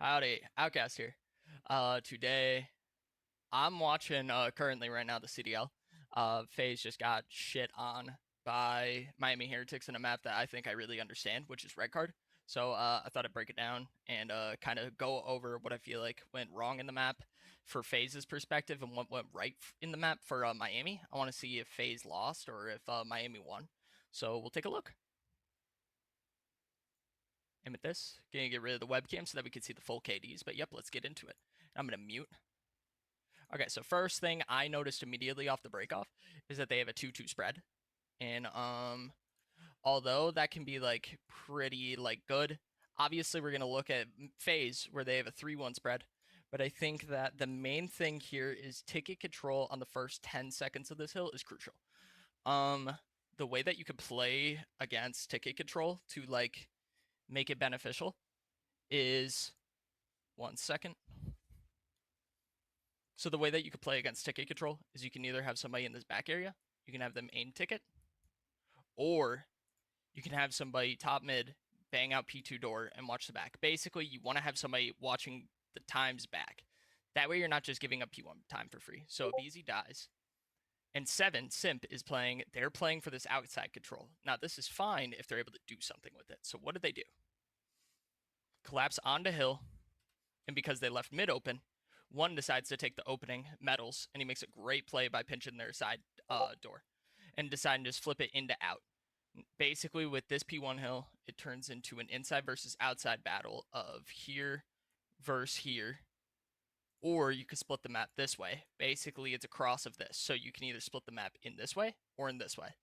Howdy, Outcast here. Today I'm watching currently right now the CDL. Faze just got shit on by Miami Heretics in a map that I think I really understand, which is red card. So I thought I'd break it down and kind of go over what I feel like went wrong in the map for Faze's perspective and what went right in the map for Miami. I want to see if Faze lost or if Miami won. So we'll take a look. And with this, gonna get rid of the webcam so that we can see the full KDs. But yep, let's get into it. I'm gonna mute. Okay, so first thing I noticed immediately off the breakoff is that they have a 2-2 spread. And although that can be like pretty like good, obviously we're gonna look at Faze where they have a 3-1 spread. But I think that the main thing here is ticket control on the first 10 seconds of this hill is crucial. The way that you could play against ticket control to like make it beneficial is 1 second. So the way that you could play against ticket control is you can either have somebody in this back area, you can have them aim ticket, or you can have somebody top mid bang out P2 door and watch the back. Basically, you want to have somebody watching the times back. That way you're not just giving up P1 time for free. So Beezy dies. And 7, Simp, is playing, they're playing for this outside control. Now, this is fine if they're able to do something with it. So what did they do? Collapse onto hill, and because they left mid open, one decides to take the opening metals, and he makes a great play by pinching their side door and deciding to just flip it into out. Basically, with this P1 hill, it turns into an inside versus outside battle of here versus here, or you could split the map this way. Basically, it's a cross of this, so you can either split the map in this way or in this way.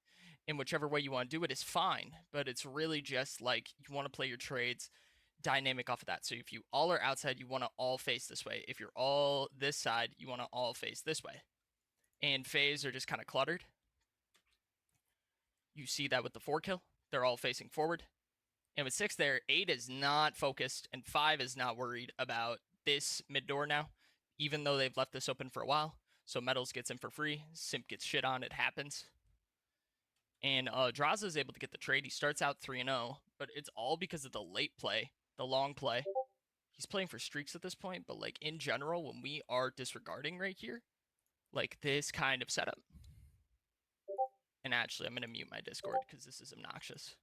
And whichever way you want to do it is fine, but it's really just like you want to play your trades dynamic off of that. So if you all are outside, you want to all face this way. If you're all this side, you want to all face this way. And Faze are just kind of cluttered. You see that with the 4 kill. They're all facing forward. And with 6 there, 8 is not focused, and 5 is not worried about this mid door now, even though they've left this open for a while. So Metals gets in for free. Simp gets shit on. It happens. And Draza is able to get the trade. He starts out 3-0, but it's all because of the late play, the long play. He's playing for streaks at this point, but like in general, when we are disregarding right here, like this kind of setup. And actually, I'm going to mute my Discord because this is obnoxious.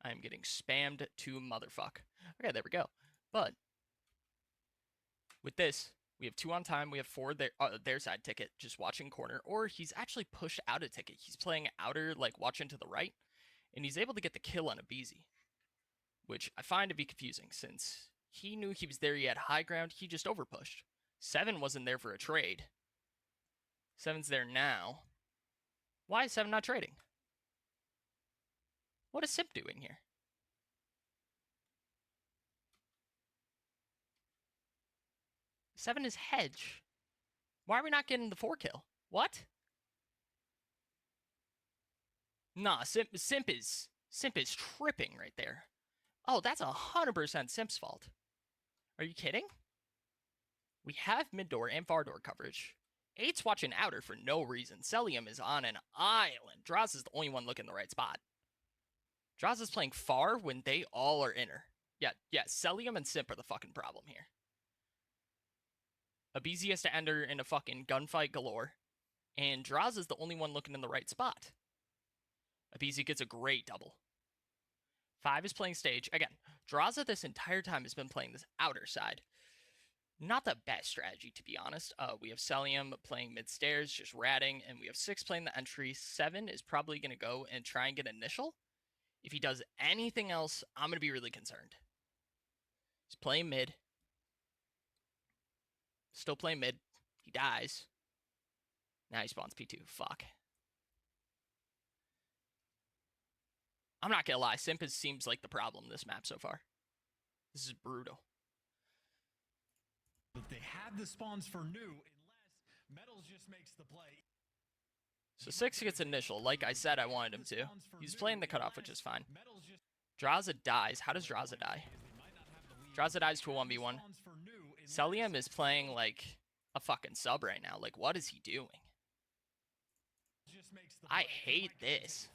I am getting spammed to motherfuck. Okay, there we go. But with this, we have 2 on time. We have 4 their side ticket, just watching corner. Or he's actually pushed out a ticket. He's playing outer, like watching to the right. And he's able to get the kill on a BZ, which I find to be confusing since he knew he was there. He had high ground. He just overpushed. 7 wasn't there for a trade. 7's there now. Why is 7 not trading? What is Simp doing here? 7 is hedge. Why are we not getting the 4 kill? What? Nah, Simp is tripping right there. Oh, that's 100% Simp's fault. Are you kidding? We have mid door and far door coverage. 8's watching outer for no reason. Celium is on an island. Droz is the only one looking in the right spot. Droz is playing far when they all are inner. Yeah, Celium and Simp are the fucking problem here. Abizi has to enter in a fucking gunfight galore, and Droz is the only one looking in the right spot. Abizi gets a great double. 5 is playing stage. Again, Draza this entire time has been playing this outer side. Not the best strategy, to be honest. We have Celium playing mid-stairs, just ratting, and we have 6 playing the entry. 7 is probably going to go and try and get initial. If he does anything else, I'm going to be really concerned. He's playing mid. Still playing mid. He dies. Now he spawns P2. Fuck. I'm not gonna lie, Simp seems like the problem this map so far. This is brutal. But they have the spawns for new, unless Metals just makes the play. So 6 gets initial, like I said I wanted him to. He's playing the cutoff, which is fine. Draza dies. How does Draza die? Draza dies to a 1v1. Celium is playing like a fucking sub right now. Like, what is he doing? I hate this.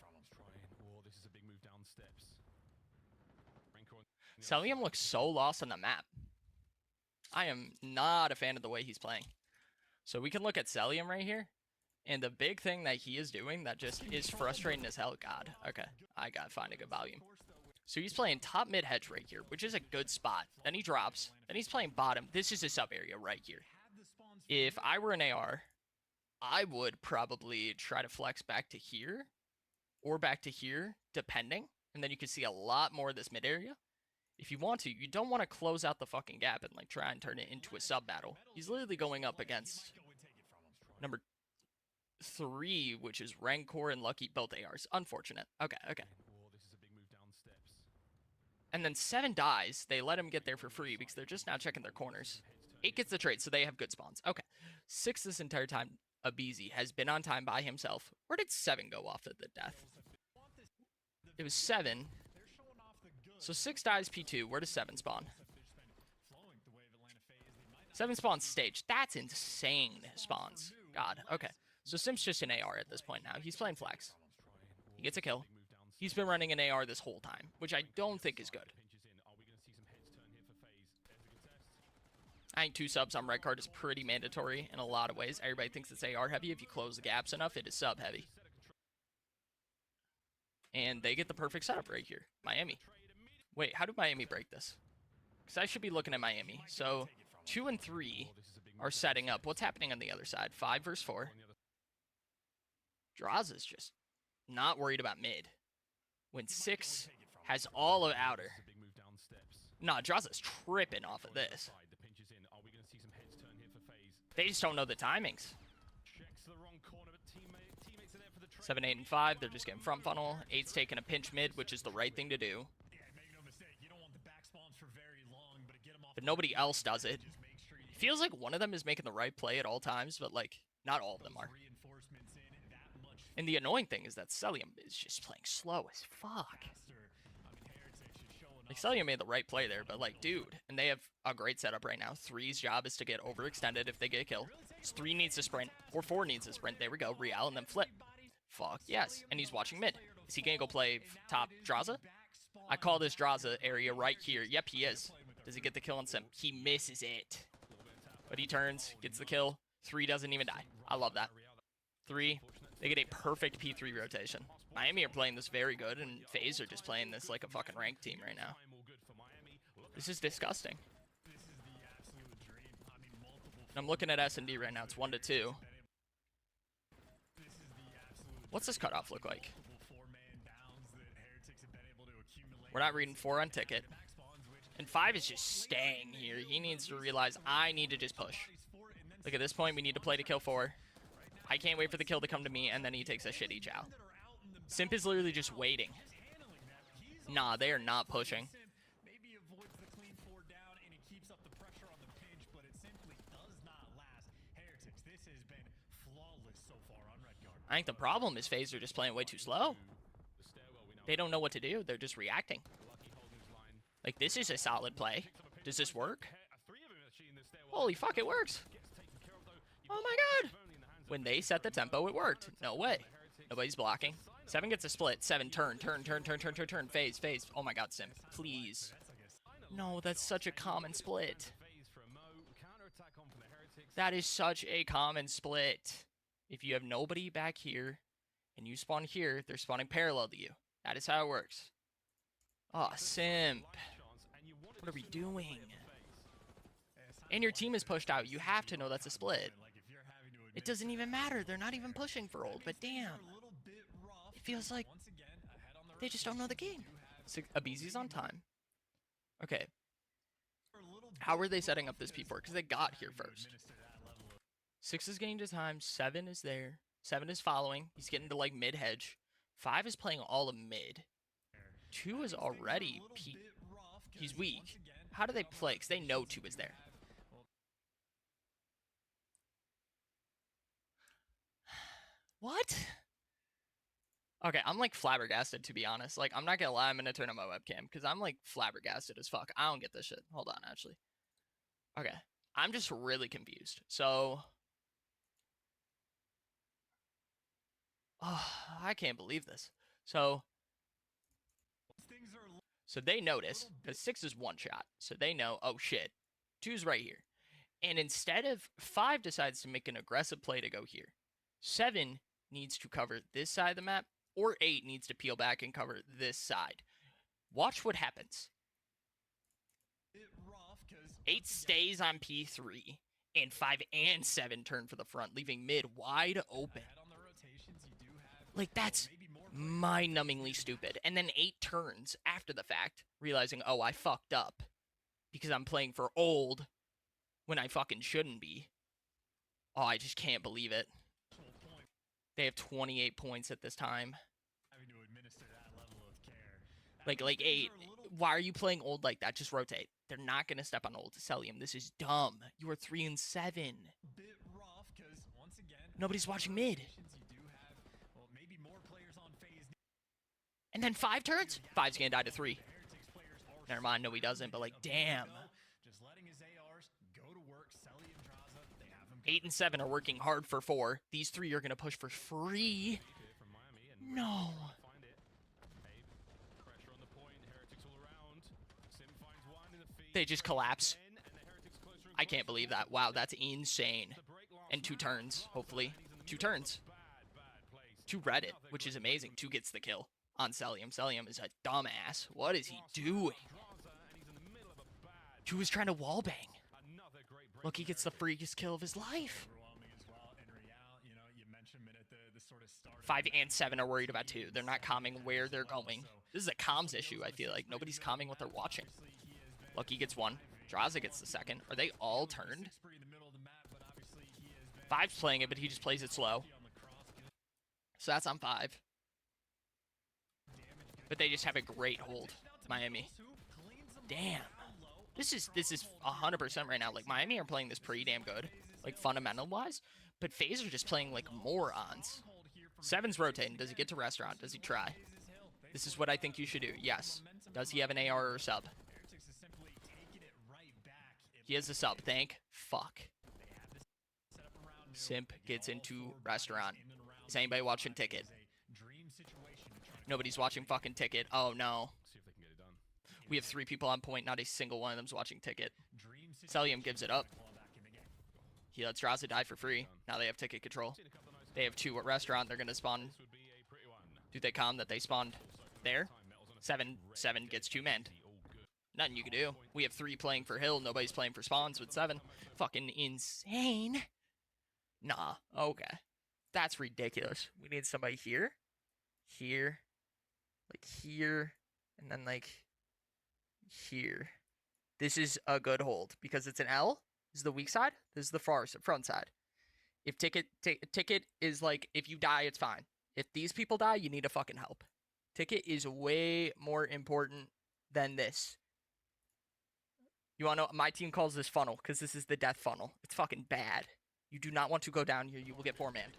Celium looks so lost on the map. I am not a fan of the way he's playing. So we can look at Celium right here. And the big thing that he is doing that just is frustrating as hell. God, okay. I gotta find a good volume. So he's playing top mid hedge right here, which is a good spot. Then he drops. Then he's playing bottom. This is a sub area right here. If I were an AR, I would probably try to flex back to here or back to here, depending. And then you can see a lot more of this mid area. If you want to, you don't want to close out the fucking gap and like try and turn it into a sub battle. He's literally going up against number 3, which is Rancor and Lucky, both ARs. Unfortunate. Okay. And then 7 dies. They let him get there for free because they're just now checking their corners. 8 gets the trade, so they have good spawns. Okay. 6 this entire time, Abizi has been on time by himself. Where did 7 go off at the death? It was 7. So 6 dies P2. Where does 7 spawn? 7 spawns stage. That's insane spawns. God, okay. So Sim's just an AR at this point now. He's playing flex. He gets a kill. He's been running an AR this whole time, which I don't think is good. I think 2 subs on red card is pretty mandatory in a lot of ways. Everybody thinks it's AR heavy. If you close the gaps enough, it is sub heavy. And they get the perfect setup right here. Miami. Wait, how did Miami break this? Because I should be looking at Miami. So 2 and 3 are setting up. What's happening on the other side? 5 versus 4. Draza's just not worried about mid. When 6 has all of outer. Nah, Draza's tripping off of this. They just don't know the timings. 7, 8, and 5, they're just getting front funnel. 8's taking a pinch mid, which is the right thing to do. But nobody else does it. It feels like one of them is making the right play at all times, but like, not all of them are. And the annoying thing is that Celium is just playing slow as fuck. Like, Celium made the right play there, but like, dude, and they have a great setup right now. 3's job is to get overextended if they get a kill. 3 needs to sprint, or 4 needs to sprint. There we go, Real, and then flip. Fuck, yes, and he's watching mid. Is he gonna go play top Draza? I call this Draza area right here. Yep, he is. Does he get the kill on Sim? He misses it. But he turns, gets the kill. 3 doesn't even die. I love that. 3, they get a perfect P3 rotation. Miami are playing this very good, and Faze are just playing this like a fucking ranked team right now. This is disgusting. And I'm looking at S&D right now. It's 1-2. What's this cutoff look like? We're not reading 4 on ticket. And 5 is just staying here. He needs to realize I need to just push. Like, at this point, we need to play to kill 4. I can't wait for the kill to come to me, and then he takes a shitty chow. Simp is literally just waiting. Nah, they are not pushing. I think the problem is Faze are just playing way too slow. They don't know what to do. They're just reacting. Like, this is a solid play. Does this work? Holy fuck, it works. Oh my god. When they set the tempo, it worked. No way. Nobody's blocking. 7 gets a split. 7, turn. Faze. Oh my god, Sim. Please. No, that's such a common split. That is such a common split. If you have nobody back here, and you spawn here, they're spawning parallel to you. That is how it works. Oh, Simp. What are we doing? And your team is pushed out. You have to know that's a split. It doesn't even matter. They're not even pushing for ult, but damn. It feels like they just don't know the game. Abizi's on time. Okay. How are they setting up this P4? Because they got here first. 6 is getting to time. 7 is there. 7 is following. He's getting to like mid hedge. 5 is playing all of mid. 2 is already he's weak. How do they play? Because they know 2 is there. What? Okay, I'm like flabbergasted, to be honest. Like, I'm not gonna lie, I'm gonna turn on my webcam because I'm like flabbergasted as fuck. I don't get this shit. Hold on, actually. Okay, I'm just really confused. So, oh, I can't believe this. So they notice because 6 is one shot. So they know, oh shit, 2's right here. And instead of 5 decides to make an aggressive play to go here, 7 needs to cover this side of the map, or 8 needs to peel back and cover this side. Watch what happens. 8 stays on P3, and 5 and 7 turn for the front, leaving mid wide open. Like, that's mind-numbingly stupid. And then 8 turns after the fact, realizing, oh, I fucked up because I'm playing for old when I fucking shouldn't be. Oh, I just can't believe it. They have 28 points at this time. Like 8. Why are you playing old like that? Just rotate. They're not going to step on old to sell him. This is dumb. You are 3 and 7. Nobody's watching mid. And then 5 turns? 5's going to die to 3. Never mind. No, he doesn't. But, like, damn. 8 and 7 are working hard for 4. These 3 are going to push for free. No. They just collapse. I can't believe that. Wow, that's insane. And 2 turns, hopefully. 2 turns. 2 Reddit, which is amazing. 2 gets the kill on Celium. Celium is a dumbass. What is he doing? 2 is trying to wallbang. Look, he gets the freakiest kill of his life. 5 and 7 are worried about 2. They're not calming where they're going. This is a comms issue, I feel like. Nobody's calming what they're watching. Lucky gets 1. Draza gets the 2nd. Are they all turned? 5's playing it, but he just plays it slow. So that's on 5. But they just have a great hold, Miami. Damn. This is 100% right now. Like, Miami are playing this pretty damn good, like, fundamental-wise. But Faze are just playing like morons. 7's rotating. Does he get to restaurant? Does he try? This is what I think you should do. Yes. Does he have an AR or a sub? He has a sub. Thank fuck. Simp gets into restaurant. Is anybody watching Ticket? Nobody's watching fucking Ticket. Oh, no. We have 3 people on point. Not a single one of them's watching Ticket. Celium gives it up. He lets Draza die for free. Now they have Ticket control. They have 2 at restaurant. They're going to spawn. Do they calm that they spawned there? 7 gets 2 men. Nothing you can do. We have 3 playing for Hill. Nobody's playing for spawns with 7. Fucking insane. Nah. Okay. That's ridiculous. We need somebody here. Here. Like here. And then like here. This is a good hold because it's an L. This is the weak side. This is the front side. If Ticket is like, if you die, it's fine. If these people die, you need to fucking help. Ticket is way more important than this. You want to know? My team calls this funnel because this is the death funnel. It's fucking bad. You do not want to go down here. You will get 4-manned.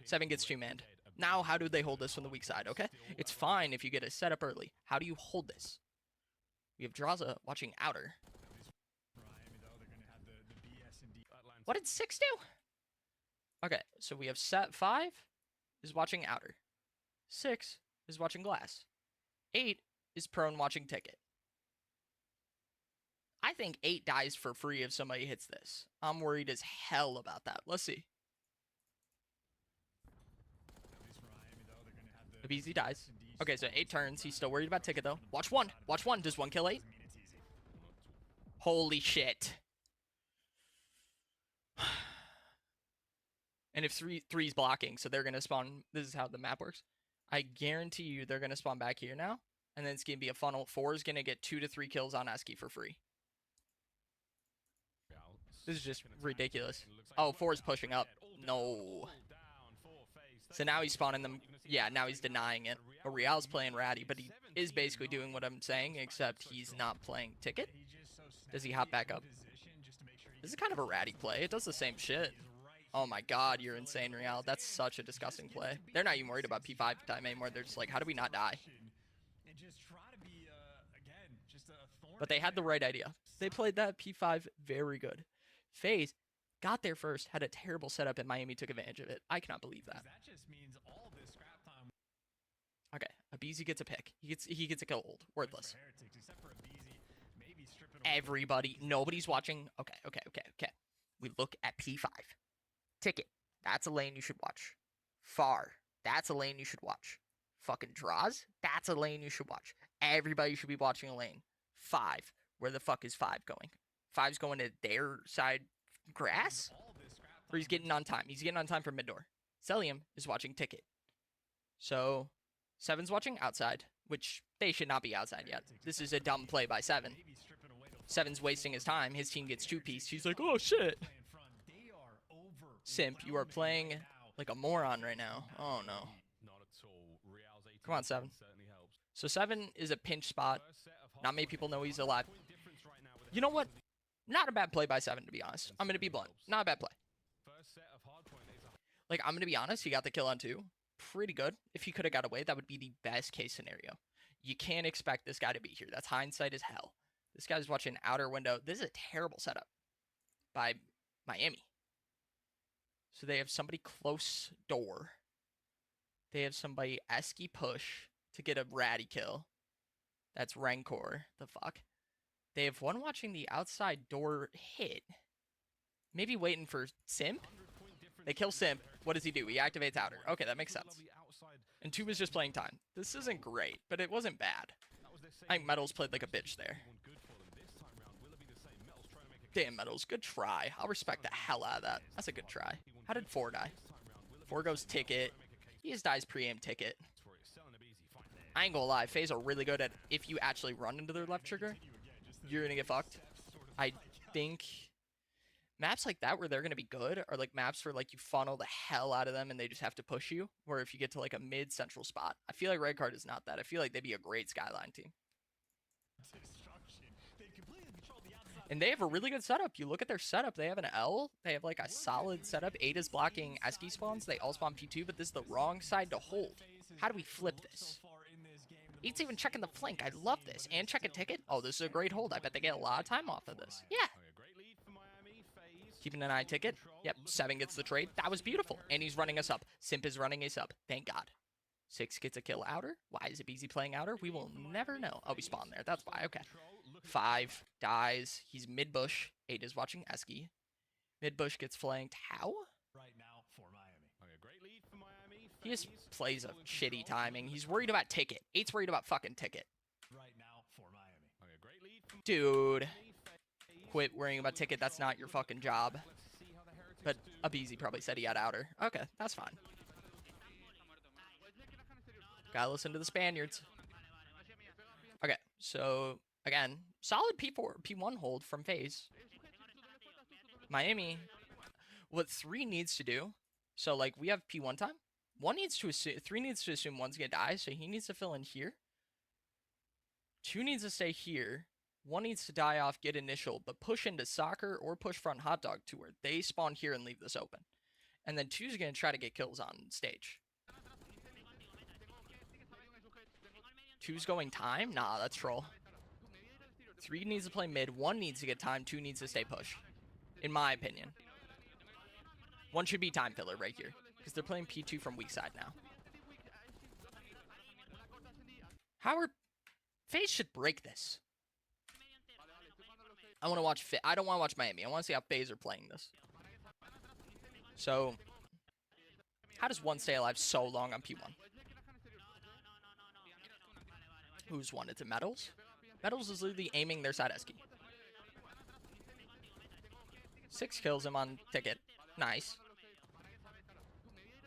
7 gets 2-manned. Now, how do they hold this from the weak side? Okay, it's fine if you get a setup early. How do you hold this? We have Draza watching outer. What did 6 do? Okay, so we have set 5 is watching outer. 6 is watching glass. 8 is prone watching Ticket. I think 8 dies for free if somebody hits this. I'm worried as hell about that. Let's see. Easy dies. Okay, so 8 turns. He's still worried about Ticket, though. Watch 1. Watch 1. Does 1 kill 8? Holy shit. And if 3's blocking, so they're going to spawn. This is how the map works. I guarantee you they're going to spawn back here now. And then it's going to be a funnel. 4 is going to get 2 to 3 kills on Esky for free. This is just ridiculous. Oh, 4 is pushing up. No. So now he's spawning them. Yeah, now he's denying it. But Real's playing ratty, but he is basically doing what I'm saying, except he's not playing Ticket. Does he hop back up? This is kind of a ratty play. It does the same shit. Oh my god, you're insane, Real. That's such a disgusting play. They're not even worried about P5 time anymore. They're just like, how do we not die? But they had the right idea. They played that P5 very good. Faze got there first, had a terrible setup, and Miami took advantage of it. I cannot believe that. Okay, Abizi gets a pick. He gets a kill hold. Worthless. Everybody, nobody's watching. Okay. We look at P5. Ticket. That's a lane you should watch. Far. That's a lane you should watch. Fucking draws. That's a lane you should watch. Everybody should be watching a lane. 5. Where the fuck is 5 going? 5's going to their side grass? Or he's getting on time. He's getting on time for mid door. Celium is watching ticket. So 7's watching outside, which they should not be outside yet. This is a dumb play by 7. 7's wasting his time. His team gets 2-piece. He's like, oh shit. Simp, you are playing like a moron right now. Oh no. Come on, 7. So 7 is a pinch spot. Not many people know he's alive. You know what? Not a bad play by 7, to be honest. I'm going to be blunt. Not a bad play. Like, I'm going to be honest. He got the kill on 2. Pretty good. If he could have got away, that would be the best case scenario. You can't expect this guy to be here. That's hindsight as hell. This guy's watching outer window. This is a terrible setup by Miami. So they have somebody close door. They have somebody esky push to get a ratty kill. That's Rancor. The fuck? They have one watching the outside door hit. Maybe waiting for Simp? They kill Simp. What does he do? He activates outer. Okay, that makes sense. And 2 is just playing time. This isn't great, but it wasn't bad. I think Metals played like a bitch there. Damn, Metals. Good try. I'll respect the hell out of that. That's a good try. How did 4 die? 4 goes ticket. He just dies pre-aim ticket. I ain't gonna lie. Faze are really good at if you actually run into their left trigger, you're gonna get fucked. I think maps like that where they're gonna be good are like maps where like you funnel the hell out of them and they just have to push you. Where if you get to like a mid-central spot. I feel like Red Card is not that. I feel like they'd be a great Skyline team. And they have a really good setup. You look at their setup. They have an L. They have like a solid setup. 8 is blocking Esky spawns. They all spawn P2, but this is the wrong side to hold. How do we flip this? 8's even checking the flank. I love this. And check a ticket. Oh, this is a great hold. I bet they get a lot of time off of this. Yeah. Keeping an eye ticket. Yep, 7 gets the trade. That was beautiful. And he's running us up. Simp is running us up. Thank God. 6 gets a kill outer. Why is it BZ playing outer? We will never know. Oh, we spawned there. That's why. Okay. 5 dies. He's mid-bush. 8 is watching Esky. Mid-bush gets flanked. How? He just plays a shitty timing. He's worried about ticket. 8's worried about fucking ticket. Dude. Quit worrying about ticket. That's not your fucking job. But Abizi probably said he had outer. Okay, that's fine. Gotta listen to the Spaniards. Okay, so again, solid P4, P1 hold from Faze. Miami, what 3 needs to do, so like we have P1 time. 1 needs to assume, 3 needs to assume 1's gonna die, so he needs to fill in here. 2 needs to stay here. 1 needs to die off, get initial, but push into soccer or push front hot dog to where they spawn here and leave this open. And then 2's gonna try to get kills on stage. 2's going time? Nah, that's troll. 3 needs to play mid, 1 needs to get time, 2 needs to stay push. In my opinion. 1 should be time filler right here. Because they're playing P2 from weak side now. Howard, Faze should break this. I want to watch I don't want to watch Miami. I want to see how Faze are playing this. So, how does 1 stay alive so long on P1? Who's 1? It's a Metals? Metals is literally aiming their side Esky. 6 kills him on ticket. Nice.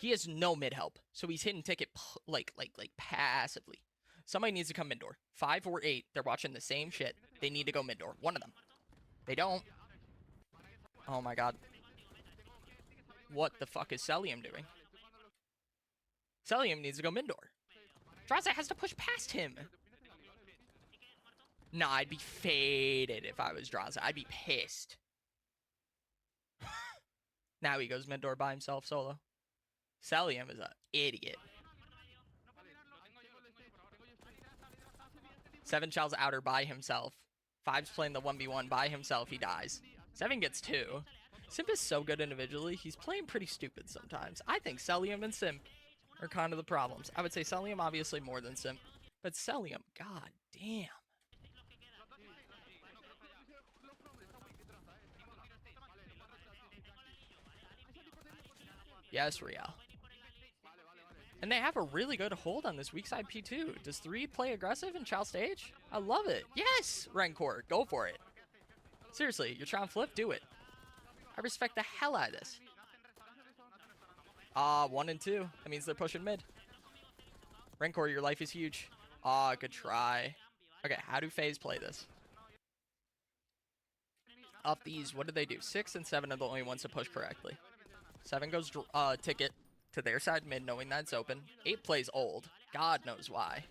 He has no mid help, so he's hitting ticket like passively. Somebody needs to come mid door. 5 or 8, they're watching the same shit. They need to go mid door. One of them. They don't. Oh my god. What the fuck is Celium doing? Celium needs to go mid door. Draza has to push past him. Nah, I'd be faded if I was Draza. I'd be pissed. Now he goes mid door by himself solo. Celium is an idiot. 7 Child's outer by himself. 5's playing the 1v1 by himself. He dies. 7 gets 2. Simp is so good individually. He's playing pretty stupid sometimes. I think Celium and Simp are kind of the problems. I would say Celium obviously more than Simp. But Celium, god damn. Yes, Real. And they have a really good hold on this weak side P2. Does 3 play aggressive in child stage? I love it. Yes, Rancor, go for it. Seriously, you're trying to flip, do it. I respect the hell out of this. 1 and 2. That means they're pushing mid. Rancor, your life is huge. Good try. Okay, how do Faze play this? Up these, what do they do? 6 and 7 are the only ones to push correctly. 7 goes ticket to their side mid, knowing that's open. 8 plays old. God knows why.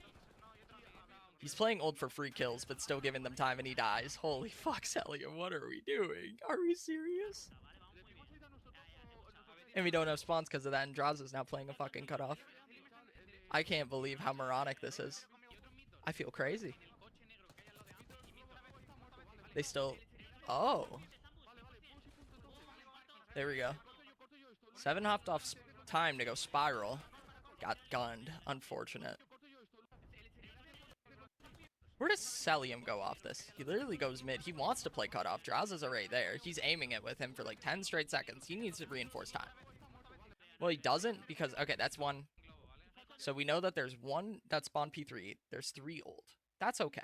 He's playing old for free kills, but still giving them time, and he dies. Holy fuck, Celia, what are we doing? Are we serious? And we don't have spawns because of that, and Draws is now playing a fucking cutoff. I can't believe how moronic this is. I feel crazy. They still... Oh. There we go. 7 hopped off time to go spiral. Got gunned. Unfortunate. Where does Celium go off this? He literally goes mid. He wants to play cutoff. Draws is already there. He's aiming it with him for like 10 straight seconds. He needs to reinforce time. Well, he doesn't because... Okay, that's 1. So we know that there's 1 that spawned P3. There's 3 old. That's okay.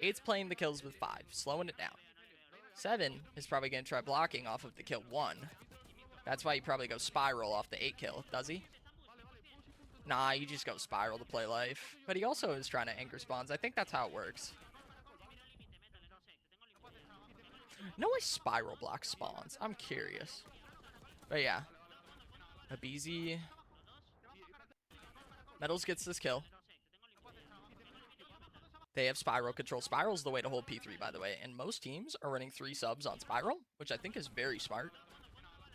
8's playing the kills with 5. Slowing it down. 7 is probably going to try blocking off of the kill 1. That's why he probably goes spiral off the 8 kill, does he? Nah, you just go spiral to play life. But he also is trying to anchor spawns. I think that's how it works. No way spiral block spawns. I'm curious. But yeah. Abizi. Metals gets this kill. They have spiral control. Spiral's the way to hold P3, by the way. And most teams are running 3 subs on spiral, which I think is very smart.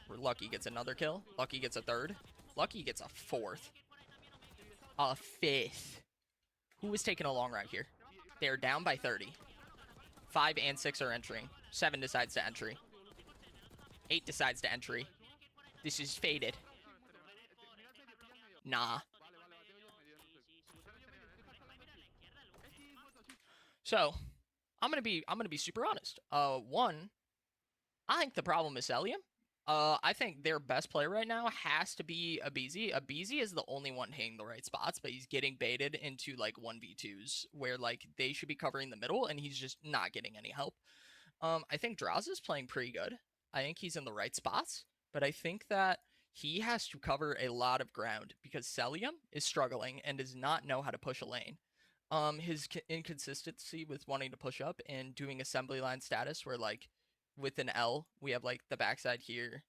Where Lucky gets another kill. Lucky gets a 3rd. Lucky gets a 4th. A 5th. Who is taking a long ride here? They're down by 30. 5 and 6 are entering. 7 decides to entry. 8 decides to entry. This is faded. Nah. So, I'm gonna be super honest. 1, I think the problem is Celium. I think their best player right now has to be Abizi. Abizi is the only one hitting the right spots, but he's getting baited into like 1v2s where like they should be covering the middle and he's just not getting any help. I think Draws is playing pretty good. I think he's in the right spots, but I think that he has to cover a lot of ground because Celium is struggling and does not know how to push a lane. His inconsistency with wanting to push up and doing assembly line status where like with an L, we have like the backside here,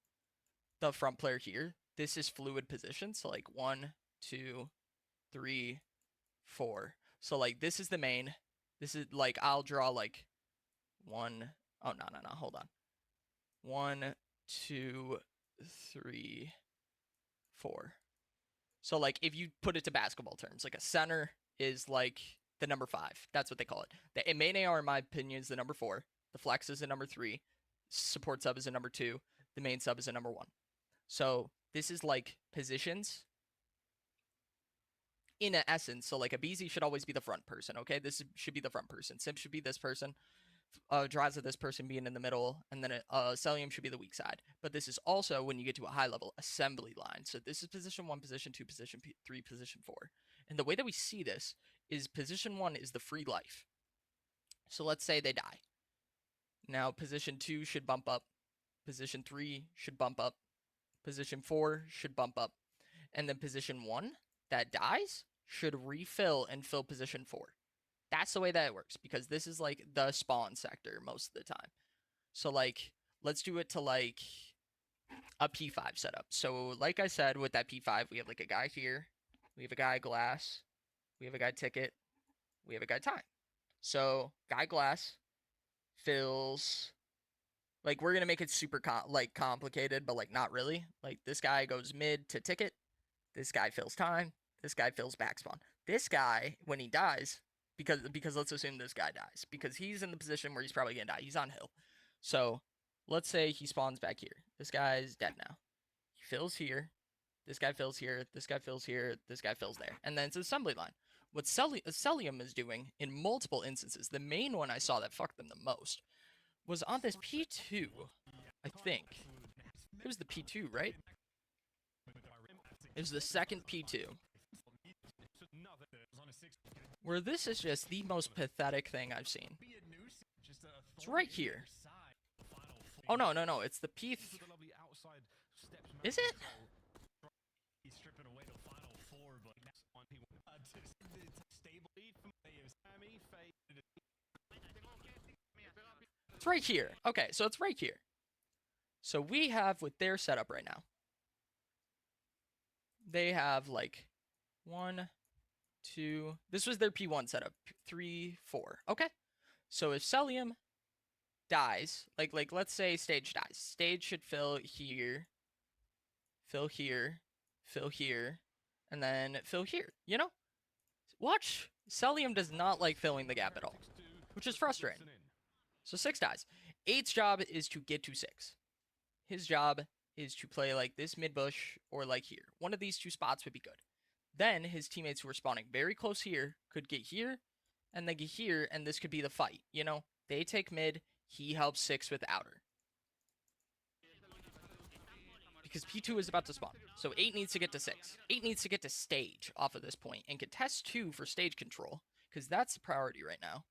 the front player here. This is fluid position. So like 1, 2, 3, 4. So like this is the main. This is like I'll draw like 1. Oh no, hold on. 1, 2, 3, 4. So like if you put it to basketball terms, like a center is like the number 5. That's what they call it. The main AR, in my opinion, is the number 4. The flex is the number 3. Support sub is a number 2. The main sub is a number 1. So this is like positions in essence. So like a BZ should always be the front person. Okay, this should be the front person. Sim should be this person. Drives of this person being in the middle, and then Celium should be the weak side. But this is also when you get to a high level assembly line. So this is position 1, position 2, position 3, position 4. And the way that we see this is position 1 is the free life. So let's say they die. Now, position 2 should bump up. Position 3 should bump up. Position 4 should bump up. And then position 1 that dies should refill and fill position 4. That's the way that it works because this is like the spawn sector most of the time. So like, let's do it to like a P5 setup. So like I said, with that P5, we have like a guy here. We have a guy glass. We have a guy ticket. We have a guy time. So guy glass fills, like we're gonna make it super complicated, but like not really. Like this guy goes mid to ticket. This guy fills time. This guy fills back spawn. This guy, when he dies, because let's assume this guy dies, because he's in the position where he's probably gonna die. He's on hill. So let's say he spawns back here. This guy's dead now. He fills here. This guy fills here. This guy fills here. This guy fills there. And then it's an assembly line. What Celium is doing in multiple instances, the main one I saw that fucked them the most, was on this P2, I think. It was the P2, right? is the second P2, where this is just the most pathetic thing I've seen. It's right here. Oh, no, no, no. It's the P... Is it? It's right here. Okay, so it's right here. So we have with their setup right now. They have like 1, 2. This was their P1 setup. 3, 4. Okay. So if Celium dies, like let's say Stage dies. Stage should fill here, fill here, fill here, and then fill here. You know? Watch. Celium does not like filling the gap at all, which is frustrating. So 6 dies. 8's job is to get to 6. His job is to play like this mid bush or like here. One of these two spots would be good. Then his teammates who are spawning very close here could get here, and they get here, and this could be the fight. You know, they take mid, he helps 6 with outer. Because P2 is about to spawn. So 8 needs to get to 6. 8 needs to get to stage off of this point and contest 2 for stage control, because that's the priority right now.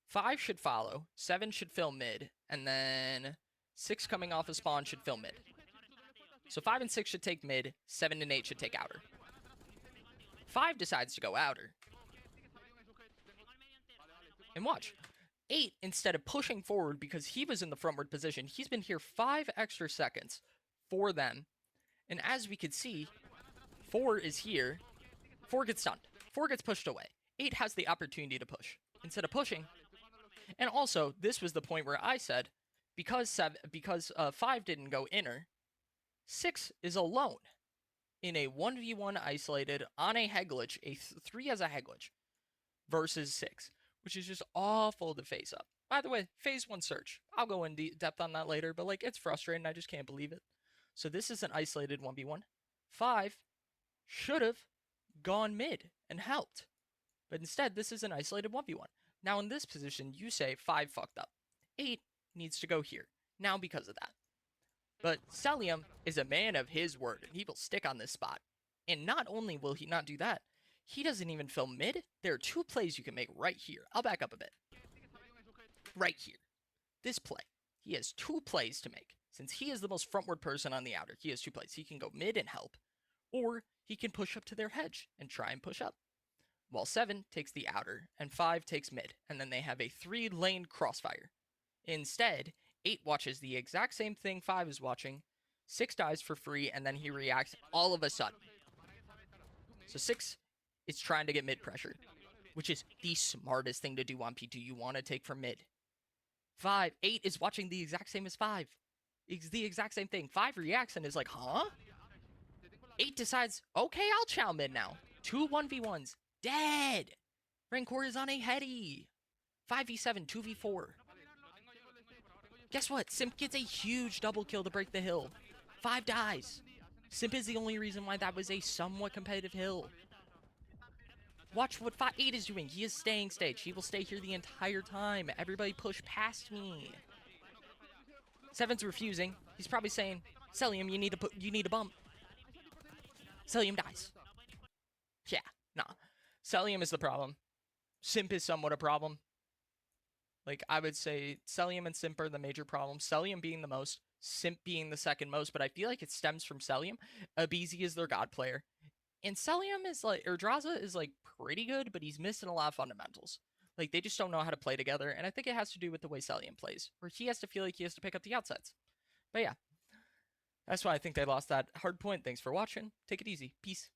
5 should follow, 7 should fill mid, and then 6 coming off of spawn should fill mid. So 5 and 6 should take mid, 7 and 8 should take outer. 5 decides to go outer. And watch. 8, instead of pushing forward because he was in the frontward position, he's been here 5 extra seconds for them. And as we could see, 4 is here. 4 gets stunned. 4 gets pushed away. 8 has the opportunity to push. Instead of pushing. And also, this was the point where I said, because 5 didn't go inner, 6 is alone in a 1v1 isolated on a head glitch, a 3 as a head glitch, versus 6, which is just awful to face up. By the way, Phase 1 search. I'll go in depth on that later, but like it's frustrating. I just can't believe it. So this is an isolated 1v1. 5 should have gone mid and helped. But instead, this is an isolated 1v1. Now in this position, you say 5 fucked up. 8 needs to go here. Now because of that. But Celium is a man of his word, and he will stick on this spot. And not only will he not do that, he doesn't even fill mid. There are 2 plays you can make right here. I'll back up a bit. Right here. This play. He has 2 plays to make. Since he is the most frontward person on the outer, he has 2 plays. He can go mid and help, or he can push up to their hedge and try and push up. While 7 takes the outer, and 5 takes mid, and then they have a 3-lane crossfire. Instead, 8 watches the exact same thing 5 is watching, 6 dies for free, and then he reacts all of a sudden. So 6 is trying to get mid pressure, which is the smartest thing to do on P2. You want to take from mid. 8 is watching the exact same as 5. It's the exact same thing. 5 reacts and is like, huh? 8 decides, okay, I'll chow mid now. 2 1v1s. Dead! Rancor is on a heady. 5v7, 2v4. Guess what? Simp gets a huge double kill to break the hill. 5 dies. Simp is the only reason why that was a somewhat competitive hill. Watch what 8 is doing. He is staying stage. He will stay here the entire time. Everybody push past me. 7's refusing. He's probably saying, Celium, you need a bump. Celium dies. Yeah, nah. Celium is the problem. Simp is somewhat a problem. Like, I would say Celium and Simp are the major problems. Celium being the most, Simp being the second most, but I feel like it stems from Celium. Abizi is their god player. And Celium is like, or Draza is like pretty good, but he's missing a lot of fundamentals. Like, they just don't know how to play together, and I think it has to do with the way Celium plays, where he has to feel like he has to pick up the outsides. But yeah, that's why I think they lost that hard point. Thanks for watching. Take it easy. Peace.